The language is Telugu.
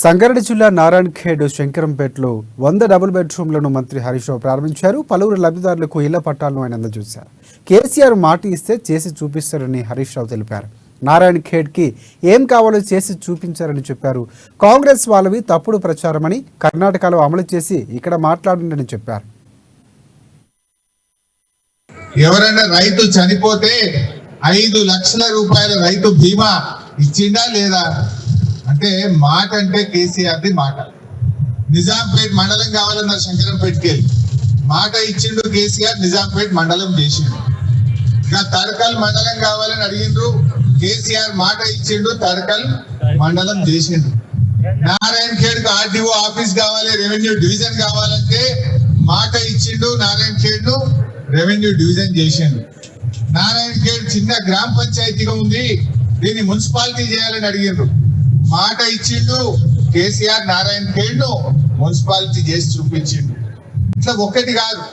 సంగారెడ్డి జిల్లా నారాయణ్ ఖేడ్ శంకరంపేటలో 100 డబుల్ బెడ్రూమ్లను మంత్రి హరీష్ రావు ప్రారంభించారు. పలువురు లబ్ధిదారులకు ఇళ్ల పట్టాలను ఆయన అందజేశారు. కేసీఆర్ మాట ఇస్తే చేసి చూపిస్తారని హరీష్ రావు తెలిపారు. నారాయణ్ ఖేడ్కి ఏం కావాలో చేసి చూపించారని చెప్పారు. కాంగ్రెస్ వాళ్ళవి తప్పుడు ప్రచారమని, కర్ణాటకలో అమలు చేసి ఇక్కడ మాట్లాడండి చెప్పారు. ఎవరైనా రైతు చనిపోతే 5 లక్షల రూపాయల రైతు బీమా ఇచ్చిందా లేదా అంటే మాట అంటే కేసీఆర్ది మాట. నిజాంపేట్ మండలం కావాలన్నారు శంకరంపేటకి వెళ్ళి మాట ఇచ్చిండు కేసీఆర్, నిజాంపేట్ మండలం చేసిండు. ఇంకా తడకల్ మండలం కావాలని అడిగిండ్రు, కేసీఆర్ మాట ఇచ్చిండు, తడకల్ మండలం చేసిండు. నారాయణ్ ఖేడ్ కు ఆర్డీఓ ఆఫీస్ కావాలి, రెవెన్యూ డివిజన్ కావాలంటే మాట ఇచ్చిండు, నారాయణ్ ఖేడ్ ను రెవెన్యూ డివిజన్ చేసిండు. నారాయణ్ ఖేడ్ చిన్న గ్రామ పంచాయతీగా ఉంది, దీన్ని మున్సిపాలిటీ చేయాలని అడిగిండ్రు, మాట ఇచ్చిండు కేసీఆర్, నారాయణ్ ఖేడ్ ను మున్సిపాలిటీ చేసి చూపించిండు. ఇట్లా ఒక్కటి కాదు,